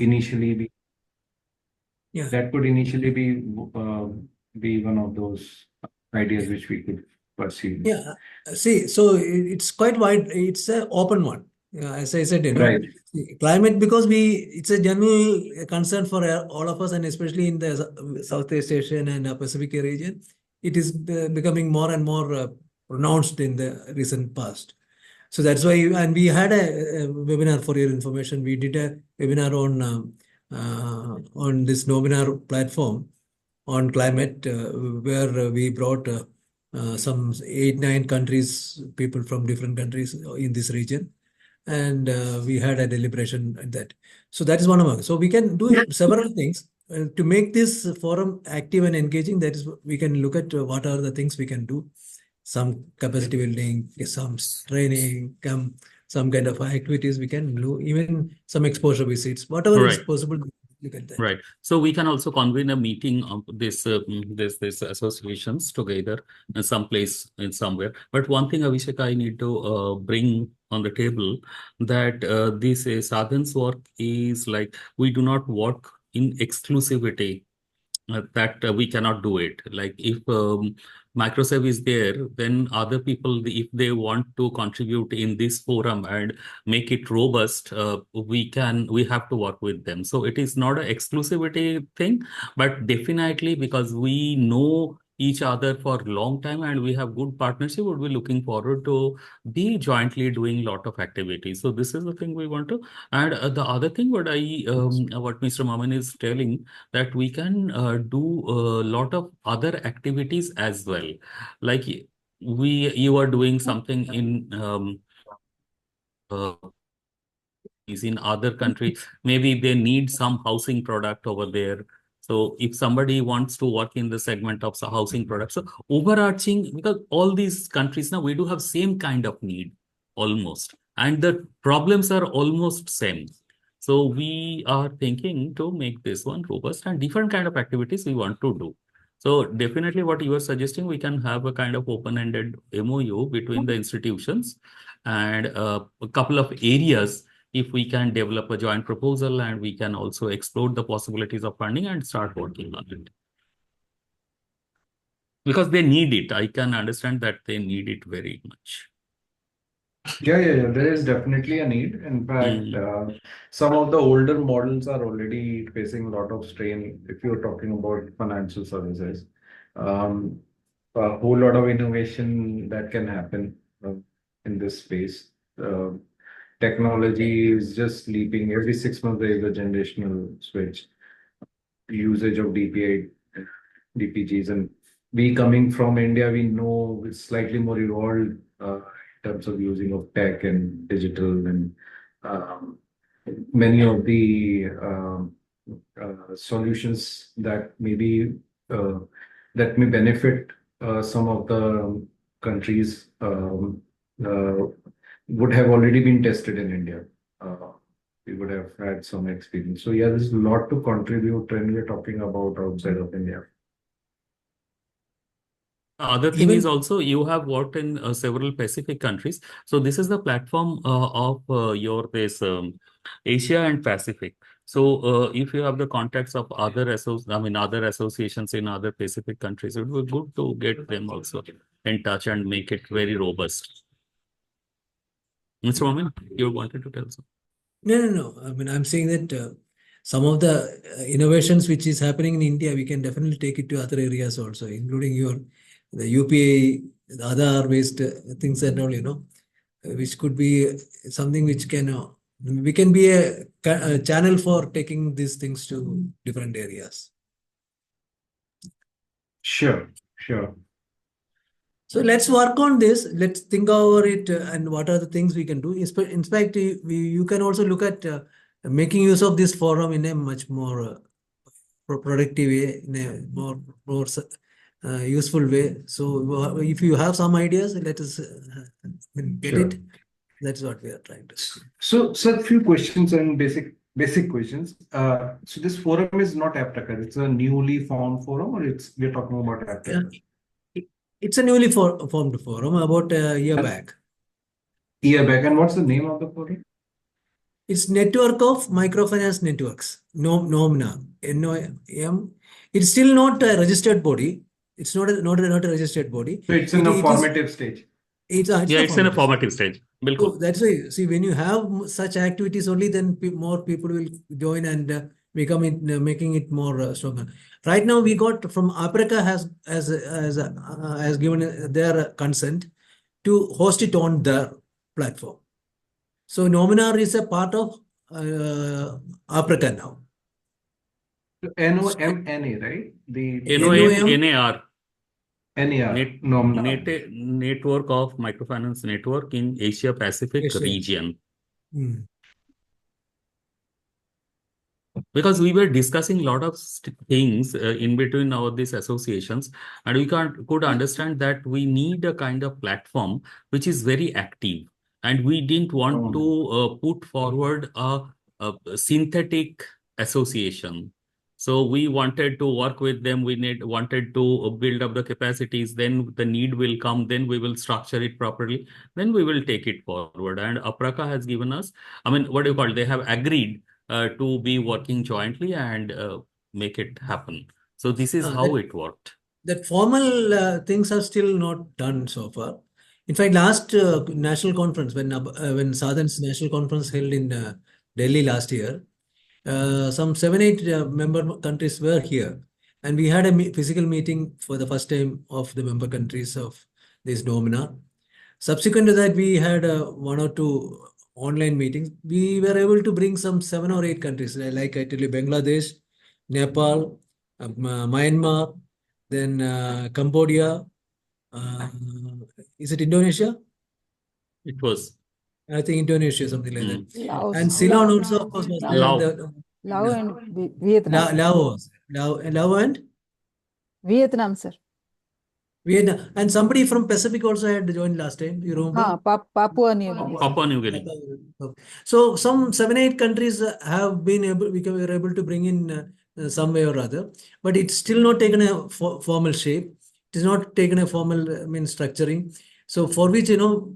initially be Yeah. that could initially be one of those ideas which we could pursue. Yeah. See, so it's quite wide. It's an open one. Yeah, as I said, Right. climate, because it's a general concern for all of us, and especially in the Southeast Asian and Pacific region, it is becoming more and more pronounced in the recent past. So that's why, and we had a webinar for your information. We did a webinar on this webinar platform on climate, where we brought some 8, 9 countries, people from different countries in this region, and we had a deliberation at that. So that is one of them. So we can do several things to make this forum active and engaging. That is, we can look at what are the things we can do. Some capacity building, some training, some kind of activities we can do, even some exposure visits, whatever is Right. possible. Look at that. Right. So we can also convene a meeting of this associations together in some place in somewhere. But one thing, Abhishek, I need to bring on the table that this Sadhan's work is like we do not work in exclusivity. That we cannot do it. Like if Microsoft is there, then other people, if they want to contribute in this forum and make it robust, we have to work with them. So it is not an exclusivity thing, but definitely because we know each other for a long time and we have good partnership, would be looking forward to be jointly doing lot of activities. So this is the thing we want to. And the other thing what Mr. Maman is telling, that we can do a lot of other activities as well. Like you are doing something in other countries, maybe they need some housing product over there. So if somebody wants to work in the segment of housing products, so overarching, because all these countries now, we do have same kind of need almost, and the problems are almost same. So we are thinking to make this one robust and different kind of activities we want to do. So definitely what you are suggesting, we can have a kind of open-ended MOU between the institutions and a couple of areas. If we can develop a joint proposal and we can also explore the possibilities of funding and start working on it. Because they need it. I can understand that they need it very much. Yeah. There is definitely a need. In fact, some of the older models are already facing a lot of strain. If you're talking about financial services, a whole lot of innovation that can happen in this space. Technology is just leaping. Every 6 months, there is a generational switch. Usage of DPGs, and we coming from India, we know it's slightly more evolved in terms of using of tech and digital, and many of the solutions that that may benefit some of the countries would have already been tested in India. We would have had some experience. So yeah, there's a lot to contribute when we're talking about outside of India. Other thing is also you have worked in several Pacific countries. So this is the platform of this Asia and Pacific. So if you have the contacts of other associations in other Pacific countries, it would be good to get them also in touch and make it very robust. Mr. Momin, you wanted to tell something? No. I mean, I'm saying that some of the innovations which is happening in India, we can definitely take it to other areas also, including the UPI, the other based things and all, which could be something which we can be a channel for taking these things to different areas. Sure. So let's work on this. Let's think over it and what are the things we can do. In fact, you can also look at making use of this forum in a much more productive way, in a more useful way. So if you have some ideas, let us get it. That's what we are trying to do. So a few questions and basic questions. So this forum is not Aptaka. It's a newly formed forum, or we're talking about Aptaka? It's a newly formed forum about a year back. And what's the name of the forum? It's network of microfinance networks. Nomina. NOM. It's still not a registered body. It's not a registered body. So it's in a formative stage. It's Yeah, a it's in a formative. formative stage. So Bilkul. that's why, see, when you have such activities only, then more people will join and become it, making it more stronger. Right now, we got from Africa has given their consent to host it on their platform. So Nominar is a part of Africa now. NOMNA, right? The NOMNAR. NAR, Nomna. Network of Microfinance Network in Asia-Pacific Yes, yes. region. Hmm. Because we were discussing a lot of things in between our these associations, and we could understand that we need a kind of platform which is very active, and we didn't want to put forward a synthetic association. So we wanted to work with them. Wanted to build up the capacities. Then the need will come. Then we will structure it properly. Then we will take it forward. And Apraka has given us, I mean, what do you call it? They have agreed to be working jointly and make it happen. So this is how it worked. That formal things are still not done so far. In fact, last national conference, when Southern's national conference held in Delhi last year, some 7, 8 member countries were here, and we had a physical meeting for the first time of the member countries of this Domina. Subsequent to that, we had 1 or 2 online meetings. We were able to bring some 7 or 8 countries, like I tell you, Bangladesh, Nepal, Myanmar, then Cambodia. Is it Indonesia? It was. I think Indonesia, something like that. Laos, And Ceylon also, of course, was there. Laos and Vietnam. Laos and Vietnam, sir. Vietnam. And somebody from Pacific also had joined last time. You remember? Papua New Guinea. Papua New Guinea. So some 7, 8 countries have been able, we were able to bring in some way or other, but it's still not taken a formal shape. It is not taken a formal, structuring. So for which,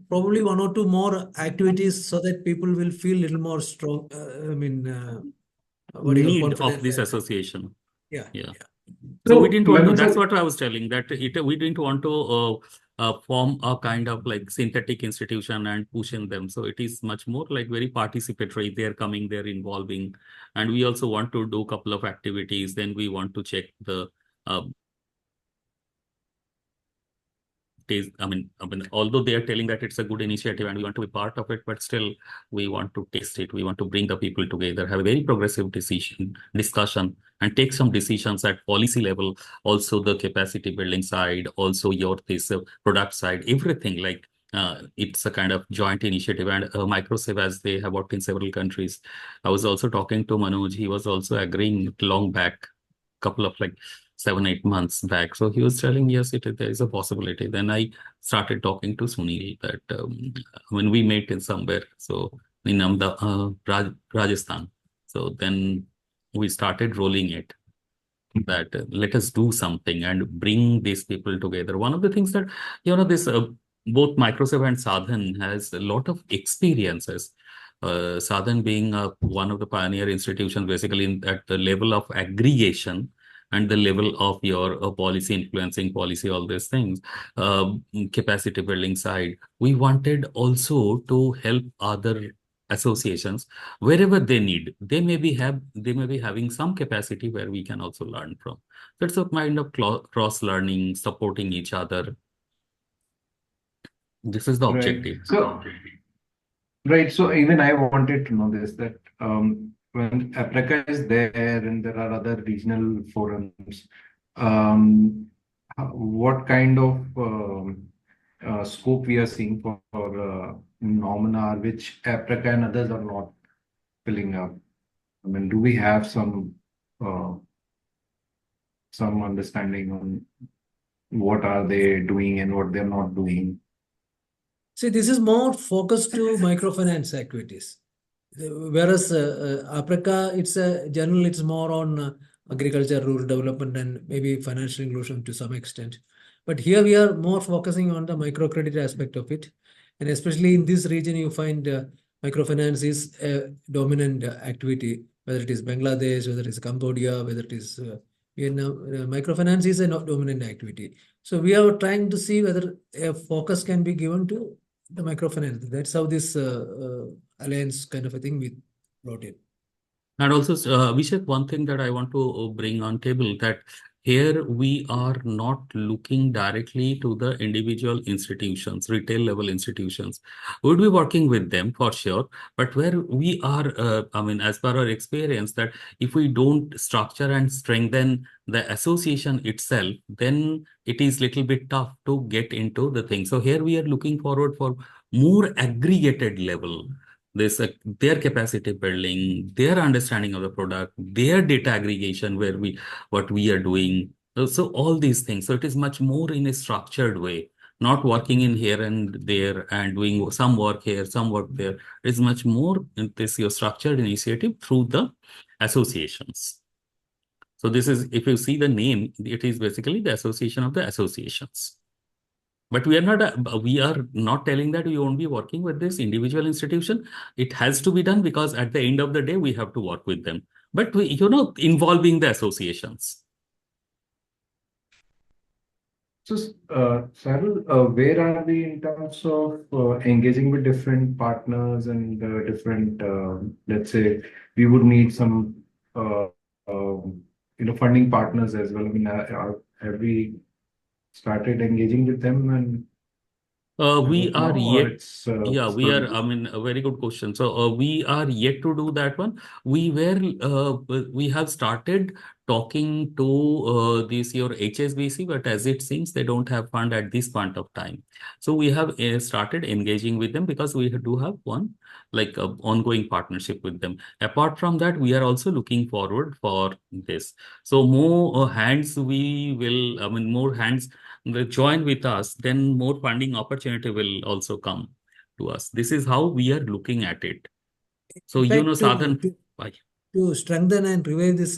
probably 1 or 2 more activities so that people will feel a little more strong. Need of this association. Yeah. So we didn't want to, that's what I was telling, that we didn't want to form a kind of like synthetic institution and push in them. So it is much more like very participatory. They're coming, they're involving. And we also want to do a couple of activities. Then we want to check the although they are telling that it's a good initiative and we want to be part of it, but still we want to taste it. We want to bring the people together, have a very progressive discussion, and take some decisions at policy level, also the capacity building side, also this product side, everything like it's a kind of joint initiative. And Microsafe, as they have worked in several countries. I was also talking to Manoj. He was also agreeing long back, couple of like 7, 8 months back. So he was telling, yes, there is a possibility. Then I started talking to Sunil that when we met in somewhere, so in Rajasthan. So then we started rolling it, that let us do something and bring these people together. One of the things that, this both Microsoft and Sadhan has a lot of experiences. Sadhan being one of the pioneer institutions, basically at the level of aggregation and the level of your policy influencing policy, all these things, capacity building side. We wanted also to help other associations wherever they need. They may be having some capacity where we can also learn from. That's a kind of cross learning, supporting each other. This is the objective. Right. So even I wanted to know this, that when Africa is there and there are other regional forums, what kind of scope we are seeing for Nomina, which Africa and others are not filling up? I mean, do we have some understanding on what are they doing and what they're not doing? See, this is more focused to microfinance activities. Whereas Africa, it's more on agriculture, rural development, and maybe financial inclusion to some extent. But here we are more focusing on the microcredit aspect of it. And especially in this region, you find microfinance is a dominant activity, whether it is Bangladesh, whether it is Cambodia, whether it is Vietnam. Microfinance is a dominant activity. So we are trying to see whether a focus can be given to the microfinance. That's how this alliance kind of a thing we brought in. And also, Abhishek, one thing that I want to bring on table, that here we are not looking directly to the individual institutions, retail level institutions. We'll be working with them for sure, but where we are, I mean, as per our experience, that if we don't structure and strengthen the association itself, then it is little bit tough to get into the thing. So here we are looking forward for more aggregated level, this their capacity building, their understanding of the product, their data aggregation, where we what we are doing. So all these things. So it is much more in a structured way, not working in here and there and doing some work here, some work there. It's much more in this your structured initiative through the associations. So this is, if you see the name, it is basically the association of the associations. But we are not telling that we won't be working with this individual institution. It has to be done because at the end of the day, we have to work with them. But we, involving the associations. So, Sarul, where are we in terms of engaging with different partners and different, let's say, we would need some, funding partners as well. I mean, have we started engaging with them and We now, are or yet, it's yeah, we are, I mean, a very good question. So we are yet to do that one. We have started talking to your HSBC, but as it seems, they don't have fund at this point of time. So we have started engaging with them because we do have one like ongoing partnership with them. Apart from that, we are also looking forward for this. So more hands we will, I mean, more hands they join with us, then more funding opportunity will also come to us. This is how we are looking at it. So, In fact, Sadhan, bye. to strengthen and revive this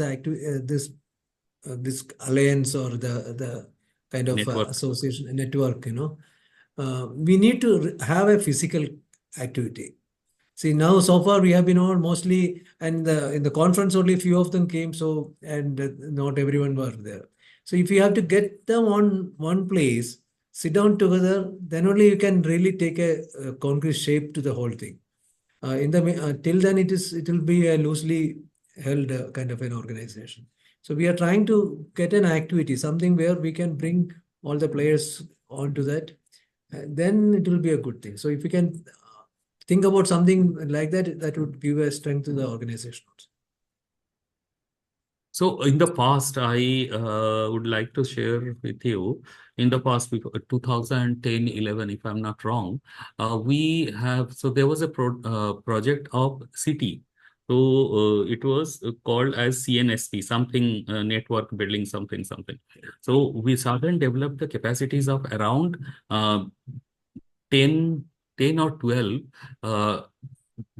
alliance or the kind of Network. association network, we need to have a physical activity. See, now so far we have been on mostly, and in the conference only few of them came, so and not everyone were there. So if you have to get them on one place, sit down together, then only you can really take a concrete shape to the whole thing. Till then it will be a loosely held kind of an organization. So we are trying to get an activity, something where we can bring all the players onto that, then it will be a good thing. So if we can think about something like that, that would give a strength to the organization. So in the past, I would like to share with you, in the past, 2010, 11, if I'm not wrong, so there was a project of city. So it was called as CNSP, something network building, something. So we started develop the capacities of around 10, 10 or 12 uh,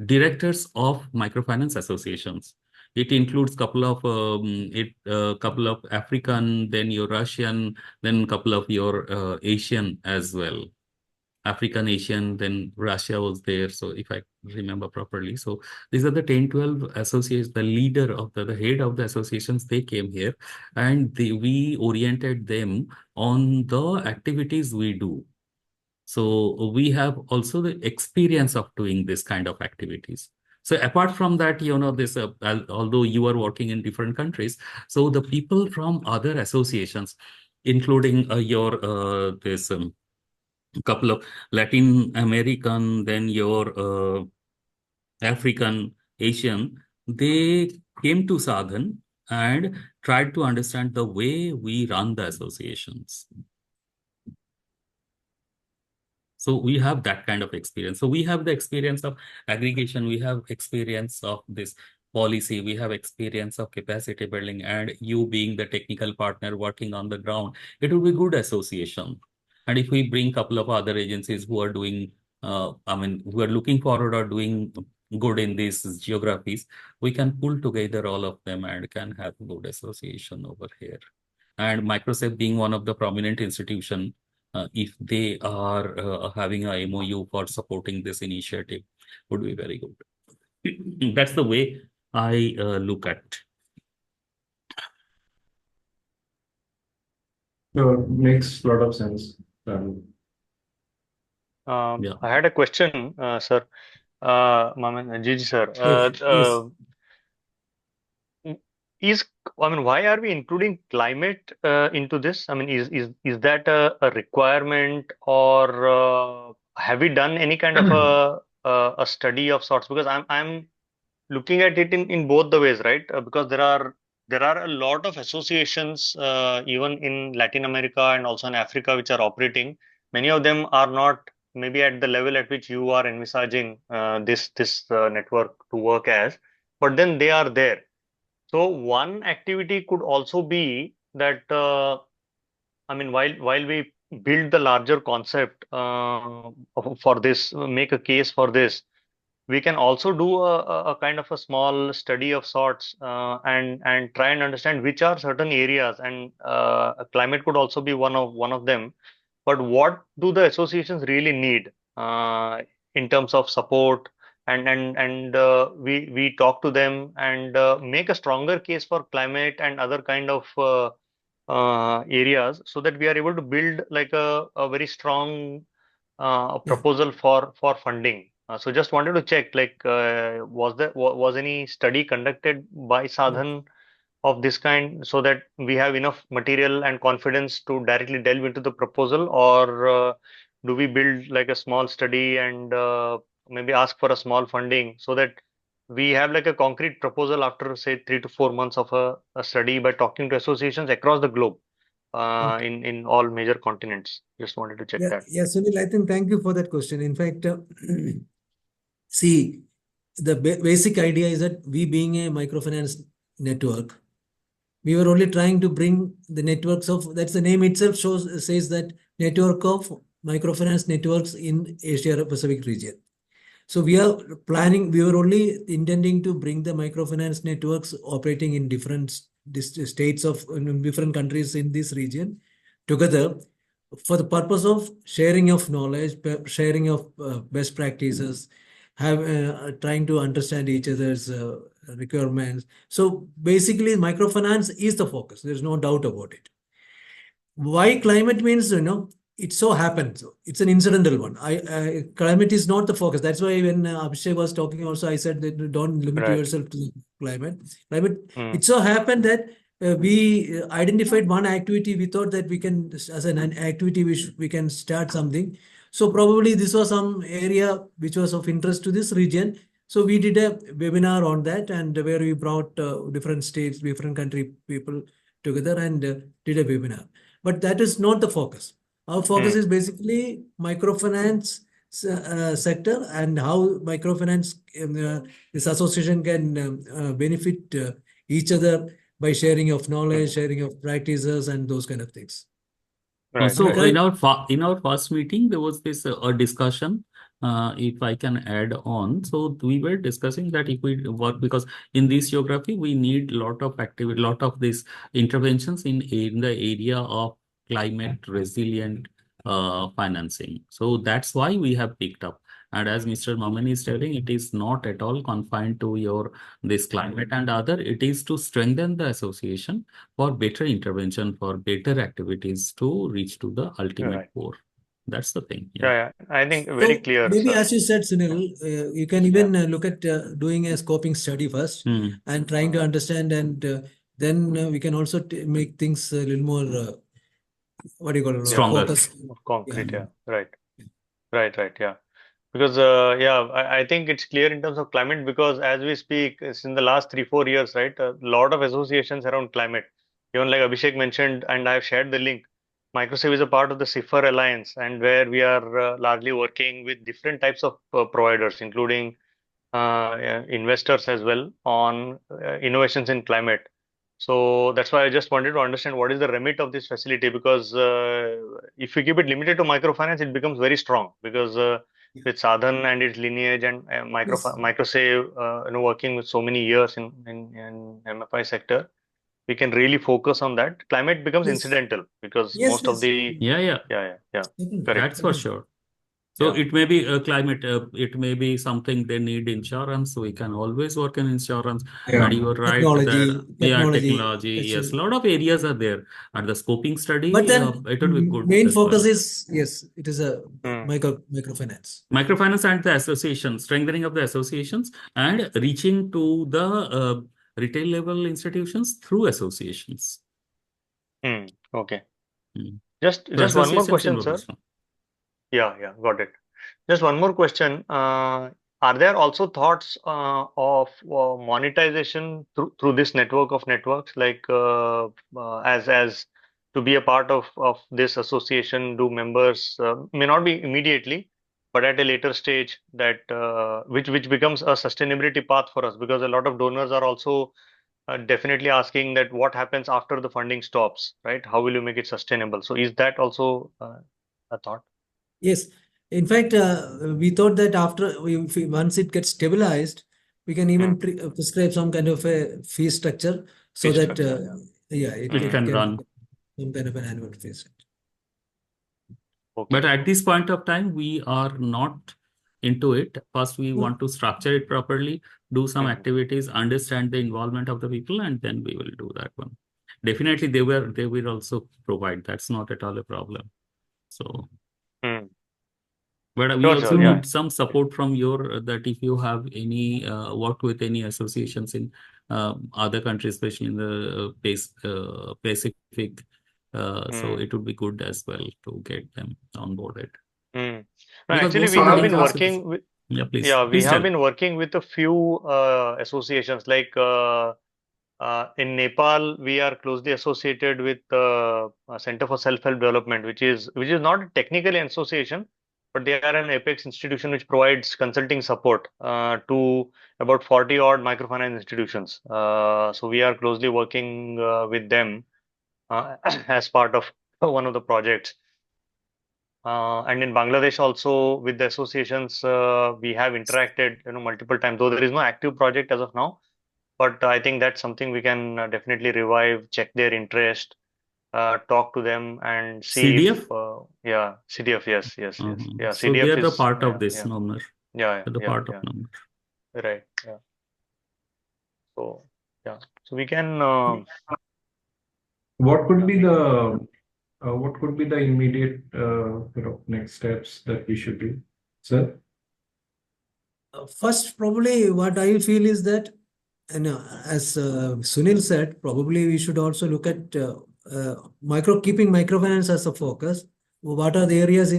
directors of microfinance associations. It includes couple of African, then your Russian, then couple of your Asian as well. African, Asian, then Russia was there. So if I remember properly, so these are the 10, 12 associates, the leader of the head of the associations, they came here and we oriented them on the activities we do. So we have also the experience of doing this kind of activities. So apart from that, this, although you are working in different countries, so the people from other associations, including this couple of Latin American, then your African, Asian, they came to Sadhan and tried to understand the way we run the associations. So we have that kind of experience. So we have the experience of aggregation. We have experience of this policy. We have experience of capacity building, and you being the technical partner working on the ground, it will be good association. And if we bring a couple of other agencies who are doing, who are looking forward or doing good in these geographies, we can pull together all of them and can have good association over here. And Microsoft being one of the prominent institution, if they are having a MOU for supporting this initiative, would be very good. That's the way I look at. Sure, makes a lot of sense. Yeah. I had a question, sir. Gigi sir. Yes. Is why are we including climate into this? I mean, is that a requirement, or have we done any kind of a study of sorts? Because I'm looking at it in both the ways, right? Because there are a lot of associations even in Latin America and also in Africa which are operating. Many of them are not maybe at the level at which you are envisaging this network to work as, but then they are there. So one activity could also be that while we build the larger concept for this, make a case for this, we can also do a kind of a small study of sorts and try and understand which are certain areas, and climate could also be one of them. But what do the associations really need in terms of support? And we talk to them and make a stronger case for climate and other kind of areas, so that we are able to build like a very strong Yeah. proposal for funding. So just wanted to check, like, was any study conducted by Sadhan of this kind, so that we have enough material and confidence to directly delve into the proposal, or do we build like a small study and maybe ask for a small funding, so that we have like a concrete proposal after say 3 to 4 months of a study by talking to associations across the globe Okay. in all major continents? Just wanted to check Yeah, that. yeah, Sunil, I think thank you for that question. In fact, see, the basic idea is that we being a microfinance network, we were only trying to bring the networks of, that's the name itself says that network of microfinance networks in Asia Pacific region. So we were only intending to bring the microfinance networks operating in different states in different countries in this region together for the purpose of sharing of knowledge, sharing of best practices, trying to understand each other's requirements. So basically, microfinance is the focus. There's no doubt about it. Why climate means, it so happens. It's an incidental one. Climate is not the focus. That's why when Abhishek was talking also, I said that don't limit Right. yourself to climate. Mm. It so happened that we identified one activity. We thought that we can, as an activity, we can start something. So probably this was some area which was of interest to this region. So we did a webinar on that, and where we brought different states, different country people together and did a webinar. But that is not the focus. Our focus is basically microfinance sector and how microfinance, this association can benefit each other by sharing of knowledge, sharing of practices, and those kind of things. Right. So Right. in our first meeting, there was this a discussion. If I can add on, so we were discussing that if we work, because in this geography we need lot of activity, lot of these interventions in the area of climate resilient financing. So that's why we have picked up. And as Mr. Maman is telling, it is not at all confined to your this climate and other. It is to strengthen the association for better intervention, for better activities to reach to the ultimate Right. core. That's the thing. Yeah, Yeah. yeah. I think very So clear, maybe sir. as you said, Sunil, you can even look at doing a scoping study first and trying to understand, and then we can also make things a little more, what do you call it, Stronger. focus. Concrete, Yeah. yeah. Right. Right, yeah. Because I think it's clear in terms of climate, because as we speak, it's in the last 3-4 years, right, a lot of associations around climate. Even like Abhishek mentioned, and I've shared the link, Microsave is a part of the CIFR Alliance, and where we are largely working with different types of providers, including investors as well, on innovations in climate. So that's why I just wanted to understand what is the remit of this facility, because if we keep it limited to microfinance, it becomes very strong, because with Sadhan and its lineage and Yes. microsave, working with so many years in MFI sector, we can really focus on that. Climate becomes Yes. incidental, because Yes. most of the Yeah. correct. That's for sure. So Yeah. it may be a climate, it may be something they need insurance. So we can always work in insurance. Yeah. And you are right that, technology, yes, a lot of areas are there. And the scoping study, But then it would be good main as focus well. is, yes, it is a microfinance. Microfinance and the association, strengthening of the associations and reaching to the retail level institutions through associations. Okay. Hmm. Just So one more associations question, involved sir. as well. Yeah, got it. Just one more question. Are there also thoughts of monetization through this network of networks, like as to be a part of this association? Do members may not be immediately, but at a later stage, that which becomes a sustainability path for us, because a lot of donors are also definitely asking that what happens after the funding stops, right? How will you make it sustainable? So is that also a thought? Yes. In fact, we thought that once it gets stabilized, we can even prescribe some kind of a fee structure so Fee that structure, it It can run. some kind of an annual fee structure. Okay. But at this point of time, we are not into it. First, we want to structure it properly, do some activities, understand the involvement of the people, and then we will do that one. Definitely, they will also provide. That's not at all a problem. So, but we Sure, also sure, yeah. need some support from your, that if you have any worked with any associations in other countries, especially in the Pacific. So it would be good as well to get them onboarded. No, Because actually, most we of the have been legal working with please, we please have tell. been working with a few associations. Like in Nepal, we are closely associated with Center for Self-Help Development, which is not technically an association, but they are an apex institution which provides consulting support to about 40 odd microfinance institutions. So we are closely working with them as part of one of the projects. And in Bangladesh also, with the associations, we have interacted, multiple times. Though there is no active project as of now, but I think that's something we can definitely revive, check their interest, talk to them, and see CDF? if CDF, yes, yeah, So CDF they are the is part of this number. yeah, They're the part of number. right, yeah. So so we can. What could be the immediate next steps that we should do, sir? First, probably what I feel is that, and as Sunil said, probably we should also look at keeping microfinance as a focus. What are the areas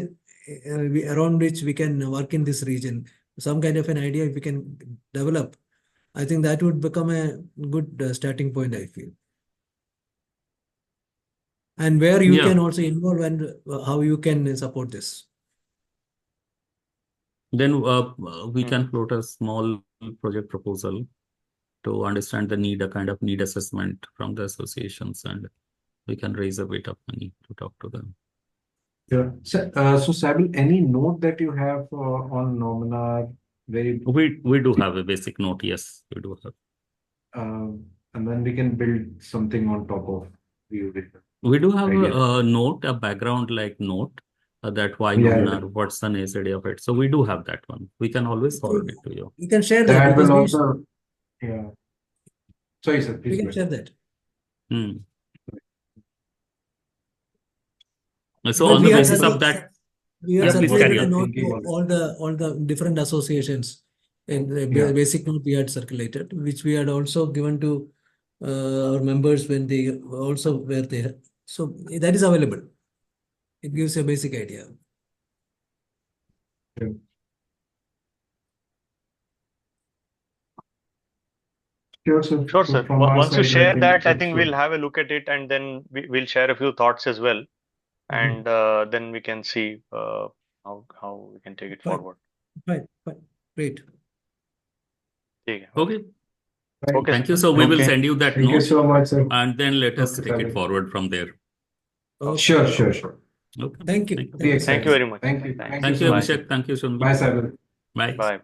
around which we can work in this region? Some kind of an idea if we can develop, I think that would become a good starting point, I feel. And where you can also involve and how you can support this. Then we can float a small project proposal to understand the need, a kind of need assessment from the associations, and we can raise a bit of money to talk to them. Yeah. So Sabil, any note that you have on Nominar? We do have a basic note, yes, we do have. And then we can build something on top of you. We do have a note, a background like note, that why Nominar, what's the necessity of it. So we do have that one. We can always forward it to you. You can share That that. will also, Sorry, sir. Please we can share that. So on the basis of that, we have circulated a note to all the different associations. And the basic note we had circulated, which we had also given to our members when they also were there. So that is available. It gives a basic idea. Sure, sir. Sure, sir. Once you share that, I think we'll have a look at it, and then we'll share a few thoughts as well, and then we can see how we can take it forward. Right. Great. Okay. Thank you. So we will send you that note. Thank you so much, sir. And then let us take it forward from there. Sure. Okay. Thank you. Thank you very much. Thank you. Thank you, Abhishek. Thank you, Sunil. Bye, Sabil. Bye.